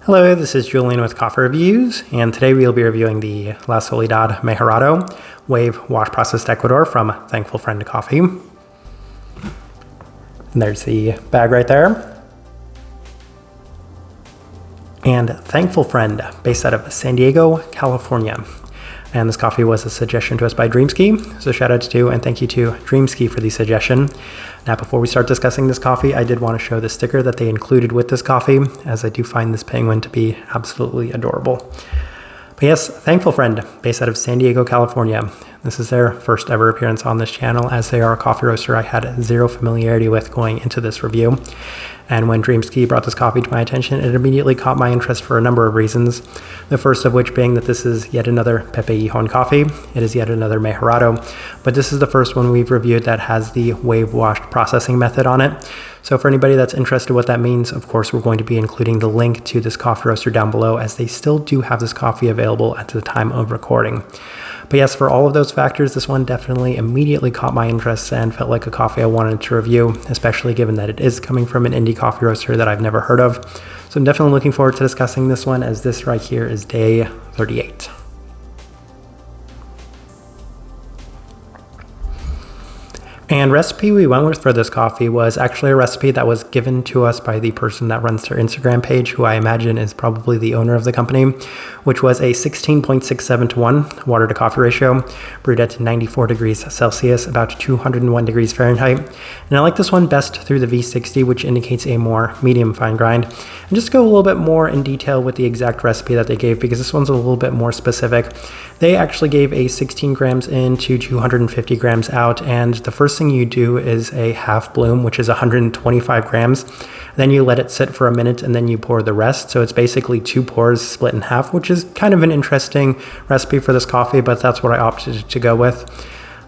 Hello, this is Julian with Coffee Reviews, and today we'll be reviewing the La Soledad Mejorado Wave Wash Processed Ecuador from Thankful Friend Coffee. And there's the bag right there. And Thankful Friend, based out of San Diego, California. And this coffee was a suggestion to us by Dreamski, so shout out to and thank you to Dreamski for the suggestion. Now, before we start discussing this coffee, I did want to show the sticker that they included with this coffee, as I do find this penguin to be absolutely adorable. But yes, Thankful Friend, based out of San Diego, California. This is their first ever appearance on this channel, as they are a coffee roaster I had zero familiarity with going into this review. And when Dreamski brought this coffee to my attention, it immediately caught my interest for a number of reasons. The first of which being that this is yet another Pepe Hijón coffee. It is yet another Mejorado, but this is the first one we've reviewed that has the wave washed processing method on it. So for anybody that's interested what that means, of course, we're going to be including the link to this coffee roaster down below, as they still do have this coffee available at the time of recording. But yes, for all of those factors, this one definitely immediately caught my interest and felt like a coffee I wanted to review, especially given that it is coming from an indie coffee roaster that I've never heard of. So I'm definitely looking forward to discussing this one, as this right here is day 38. And recipe we went with for this coffee was actually a recipe that was given to us by the person that runs their Instagram page, who I imagine is probably the owner of the company, which was a 16.67 to 1 water to coffee ratio, brewed at 94 degrees Celsius, about 201 degrees Fahrenheit. And I like this one best through the V60, which indicates a more medium fine grind. And just go a little bit more in detail with the exact recipe that they gave, because this one's a little bit more specific. They actually gave a 16 grams in to 250 grams out, and the first thing you do is a half bloom, which is 125 grams. Then you let it sit for a minute, and then you pour the rest. So it's basically 2 pours split in half, which is kind of an interesting recipe for this coffee, but that's what I opted to go with.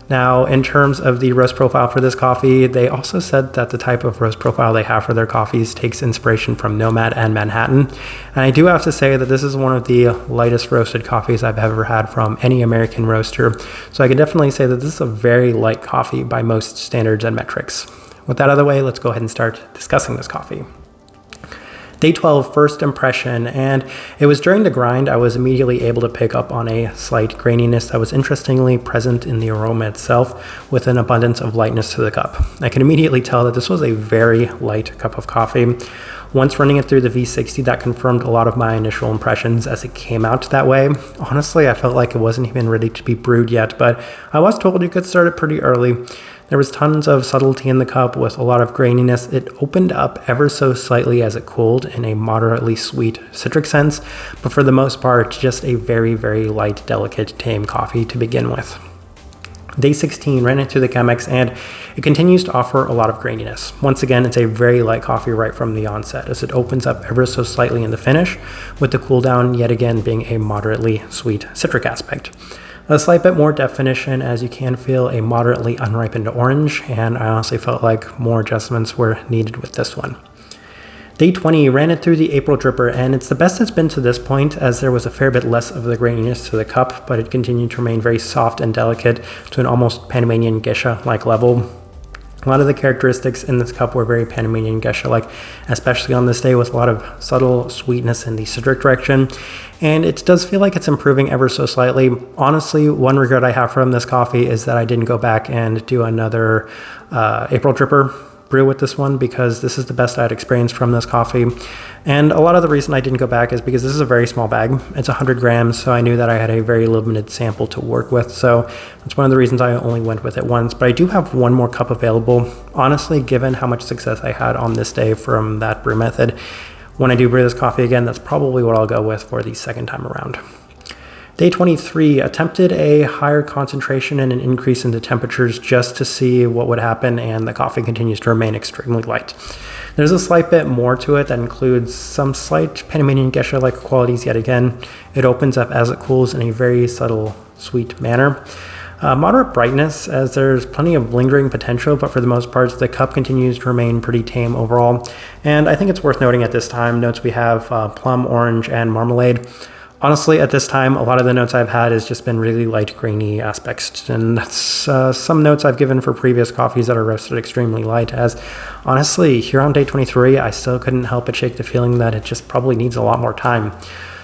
Now, in terms of the roast profile for this coffee, they also said that the type of roast profile they have for their coffees takes inspiration from Nomad and Manhattan. And I do have to say that this is one of the lightest roasted coffees I've ever had from any American roaster. So I can definitely say that this is a very light coffee by most standards and metrics. With that out of the way, let's go ahead and start discussing this coffee. Day 12, first impression, and it was during the grind I was immediately able to pick up on a slight graininess that was interestingly present in the aroma itself, with an abundance of lightness to the cup. I can immediately tell that this was a very light cup of coffee. Once running it through the V60, that confirmed a lot of my initial impressions as it came out that way. Honestly, I felt like it wasn't even ready to be brewed yet, but I was told you could start it pretty early. There was tons of subtlety in the cup with a lot of graininess. It opened up ever so slightly as it cooled in a moderately sweet citric sense, but for the most part, just a very, very light, delicate, tame coffee to begin with. Day 16, ran it through the Chemex, and it continues to offer a lot of graininess. Once again, it's a very light coffee right from the onset, as it opens up ever so slightly in the finish, with the cool down yet again being a moderately sweet citric aspect. A slight bit more definition, as you can feel a moderately unripened orange, and I honestly felt like more adjustments were needed with this one. Day 20, ran it through the April dripper, and it's the best it's been to this point, as there was a fair bit less of the graininess to the cup, but it continued to remain very soft and delicate to an almost Panamanian geisha-like level. A lot of the characteristics in this cup were very Panamanian geisha-like, especially on this day, with a lot of subtle sweetness in the citric direction. And it does feel like it's improving ever so slightly. Honestly, one regret I have from this coffee is that I didn't go back and do another April dripper brew with this one, because this is the best I had experienced from this coffee. And a lot of the reason I didn't go back is because this is a very small bag. It's 100 grams, so I knew that I had a very limited sample to work with. So that's one of the reasons I only went with it once. But I do have one more cup available. Honestly, given how much success I had on this day from that brew method, when I do brew this coffee again, that's probably what I'll go with for the second time around. Day 23, attempted a higher concentration and an increase in the temperatures just to see what would happen, and the coffee continues to remain extremely light. There's a slight bit more to it that includes some slight Panamanian geisha-like qualities yet again. It opens up as it cools in a very subtle, sweet manner. Moderate brightness, as there's plenty of lingering potential, but for the most part, the cup continues to remain pretty tame overall. And I think it's worth noting at this time, notes we have plum, orange, and marmalade. Honestly, at this time, a lot of the notes I've had has just been really light grainy aspects, and that's some notes I've given for previous coffees that are roasted extremely light, as honestly, here on day 23, I still couldn't help but shake the feeling that it just probably needs a lot more time.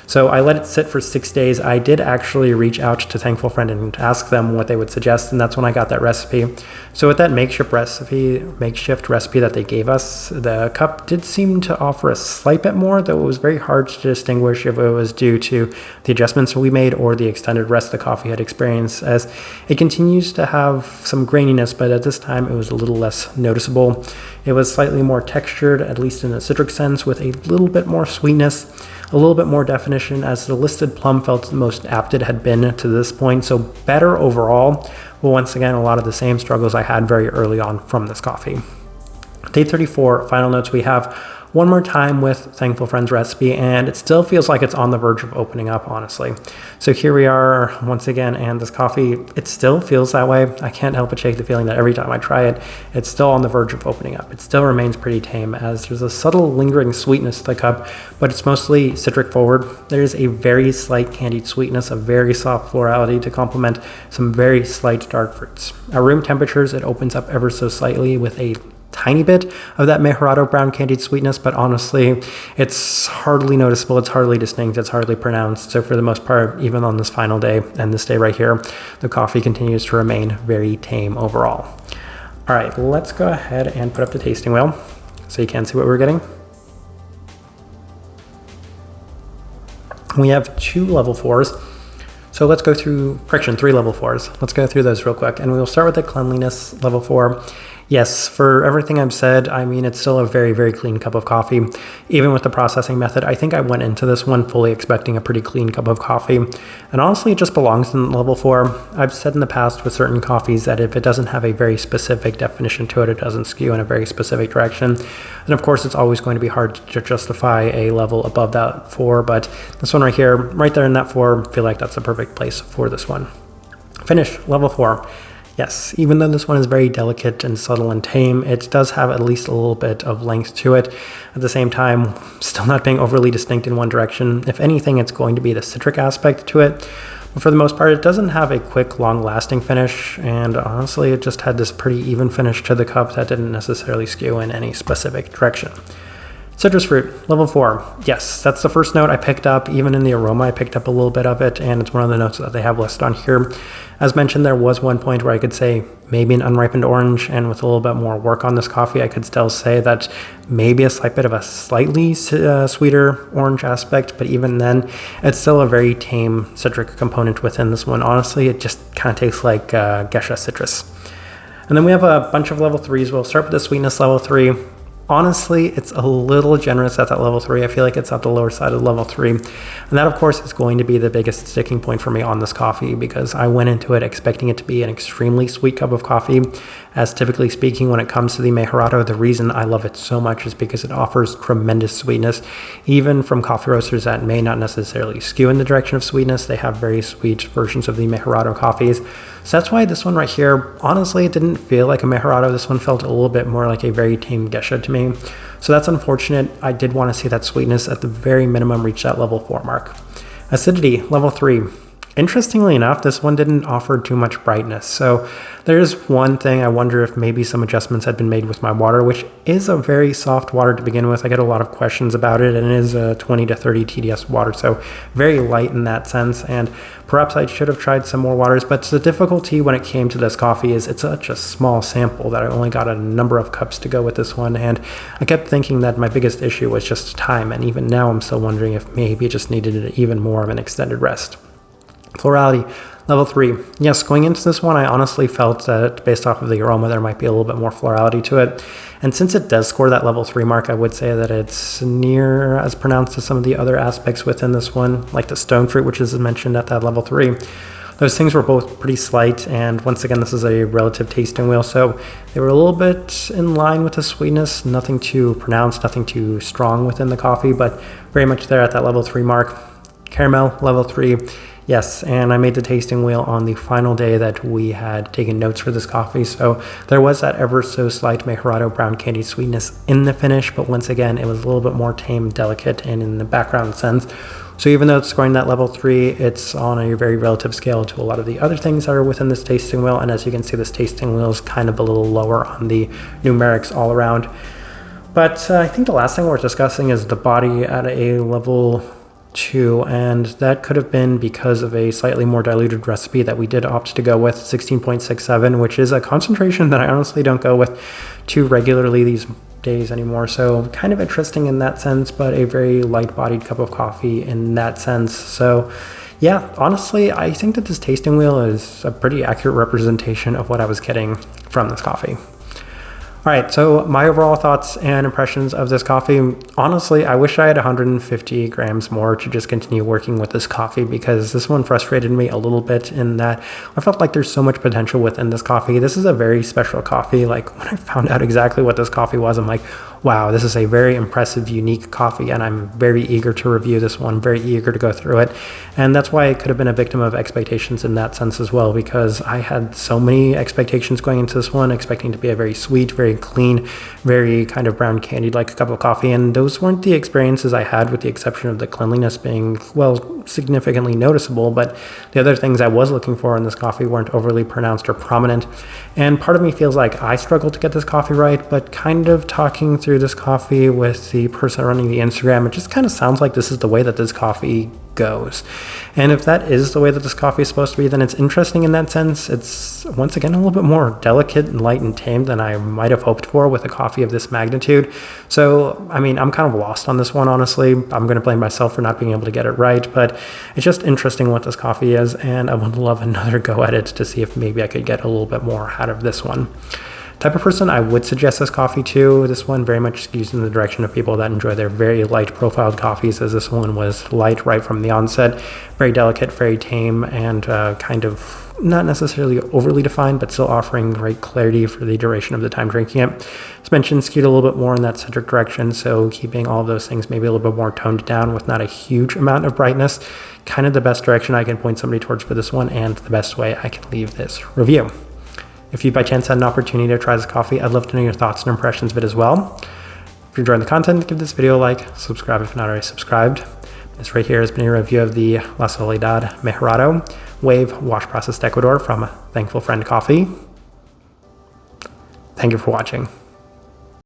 So I let it sit for 6 days. I did actually reach out to Thankful Friend and ask them what they would suggest, and that's when I got that recipe. So with that makeshift recipe that they gave us, the cup did seem to offer a slight bit more, though it was very hard to distinguish if it was due to the adjustments we made or the extended rest the coffee had experienced, as it continues to have some graininess, but at this time it was a little less noticeable. It was slightly more textured, at least in a citric sense, with a little bit more sweetness, a little bit more definition, as the listed plum felt the most apt it had been to this point, so better overall, but once again, a lot of the same struggles I had very early on from this coffee. Day 34, final notes, we have one more time with Thankful Friend's recipe, and it still feels like it's on the verge of opening up, honestly. So here we are once again, and this coffee, it still feels that way. I can't help but shake the feeling that every time I try it, it's still on the verge of opening up. It still remains pretty tame, as there's a subtle lingering sweetness to the cup, but it's mostly citric forward. There's a very slight candied sweetness, a very soft florality to complement some very slight dark fruits. At room temperatures, it opens up ever so slightly with a tiny bit of that Mejorado brown candied sweetness, but honestly, it's hardly noticeable, it's hardly distinct, it's hardly pronounced. So for the most part, even on this final day and this day right here, the coffee continues to remain very tame overall. All right, let's go ahead and put up the tasting wheel so you can see what we're getting. We have 2 level 4s. So let's go through, correction, 3 level 4s. Let's go through those real quick, and we'll start with the cleanliness level 4. Yes, for everything I've said, I mean, it's still a very, very clean cup of coffee. Even with the processing method, I think I went into this one fully expecting a pretty clean cup of coffee. And honestly, it just belongs in level 4. I've said in the past with certain coffees that if it doesn't have a very specific definition to it, it doesn't skew in a very specific direction. And of course, it's always going to be hard to justify a level above that 4, but this one right here, right there in that 4, I feel like that's the perfect place for this one. Finish, level 4. Yes, even though this one is very delicate and subtle and tame, it does have at least a little bit of length to it. At the same time, still not being overly distinct in one direction. If anything, it's going to be the citric aspect to it. But for the most part, it doesn't have a quick, long-lasting finish, and honestly, it just had this pretty even finish to the cup that didn't necessarily skew in any specific direction. Citrus fruit, level 4. Yes, that's the first note I picked up. Even in the aroma, I picked up a little bit of it, and it's one of the notes that they have listed on here. As mentioned, there was one point where I could say maybe an unripened orange, and with a little bit more work on this coffee, I could still say that maybe a slight bit of a slightly sweeter orange aspect, but even then, it's still a very tame citric component within this one. Honestly, it just kind of tastes like geisha citrus. And then we have a bunch of level 3s. We'll start with the sweetness level 3. Honestly, it's a little generous at that level 3. I feel like it's at the lower side of level 3. And that, of course, is going to be the biggest sticking point for me on this coffee, because I went into it expecting it to be an extremely sweet cup of coffee. As typically speaking, when it comes to the Mejorado, the reason I love it so much is because it offers tremendous sweetness. Even from coffee roasters that may not necessarily skew in the direction of sweetness, they have very sweet versions of the Mejorado coffees. So that's why this one right here, honestly, it didn't feel like a Mejorado. This one felt a little bit more like a very tame geisha to me. So that's unfortunate. I did want to see that sweetness at the very minimum reach that level 4 mark. Acidity, level 3. Interestingly enough, this one didn't offer too much brightness. So there's one thing, I wonder if maybe some adjustments had been made with my water, which is a very soft water to begin with. I get a lot of questions about it, and it is a 20 to 30 TDS water, so very light in that sense. And perhaps I should have tried some more waters, but the difficulty when it came to this coffee is it's such a small sample that I only got a number of cups to go with this one. And I kept thinking that my biggest issue was just time. And even now I'm still wondering if maybe it just needed even more of an extended rest. Florality, level 3. Yes, going into this one, I honestly felt that based off of the aroma, there might be a little bit more florality to it. And since it does score that level 3 mark, I would say that it's near as pronounced as some of the other aspects within this one, like the stone fruit, which is mentioned at that level 3. Those things were both pretty slight, and once again, this is a relative tasting wheel, so they were a little bit in line with the sweetness, nothing too pronounced, nothing too strong within the coffee, but very much there at that level 3 mark. Caramel, level 3. Yes, and I made the tasting wheel on the final day that we had taken notes for this coffee, so there was that ever so slight Mejorado brown candy sweetness in the finish, but once again, it was a little bit more tame, delicate, and in the background sense. So even though it's scoring that level 3, it's on a very relative scale to a lot of the other things that are within this tasting wheel, and as you can see, this tasting wheel is kind of a little lower on the numerics all around. But I think the last thing worth discussing is the body at a level 2, and that could have been because of a slightly more diluted recipe that we did opt to go with, 16.67, which is a concentration that I honestly don't go with too regularly these days anymore. So kind of interesting in that sense, but a very light-bodied cup of coffee in that sense. So yeah, honestly, I think that this tasting wheel is a pretty accurate representation of what I was getting from this coffee. All right, so my overall thoughts and impressions of this coffee. Honestly, I wish I had 150 grams more to just continue working with this coffee, because this one frustrated me a little bit in that I felt like there's so much potential within this coffee. This is a very special coffee. Like, when I found out exactly what this coffee was, I'm like, wow, this is a very impressive, unique coffee, and I'm very eager to review this one, very eager to go through it. And that's why I could have been a victim of expectations in that sense as well, because I had so many expectations going into this one, expecting to be a very sweet, very clean, very kind of brown candied like a cup of coffee, and those weren't the experiences I had, with the exception of the cleanliness being, well, significantly noticeable. But the other things I was looking for in this coffee weren't overly pronounced or prominent, and part of me feels like I struggled to get this coffee right. But kind of talking through this coffee with the person running the Instagram, it just kind of sounds like this is the way that this coffee goes. And if that is the way that this coffee is supposed to be, then it's interesting in that sense. It's once again a little bit more delicate and light and tame than I might have hoped for with a coffee of this magnitude. So I mean, I'm kind of lost on this one, honestly. I'm going to blame myself for not being able to get it right, but it's just interesting what this coffee is, and I would love another go at it to see if maybe I could get a little bit more out of this one. Type of person I would suggest this coffee to. This one very much skews in the direction of people that enjoy their very light profiled coffees, as this one was light right from the onset, very delicate, very tame, and kind of not necessarily overly defined, but still offering great clarity for the duration of the time drinking it. As mentioned, skewed a little bit more in that citric direction, so keeping all of those things maybe a little bit more toned down with not a huge amount of brightness. Kind of the best direction I can point somebody towards for this one, and the best way I can leave this review. If you by chance had an opportunity to try this coffee, I'd love to know your thoughts and impressions of it as well. If you're enjoying the content, give this video a like, subscribe if you're not already subscribed. This right here has been a review of the La Soledad Mejorado Wave Wash Processed Ecuador from Thankful Friend Coffee. Thank you for watching.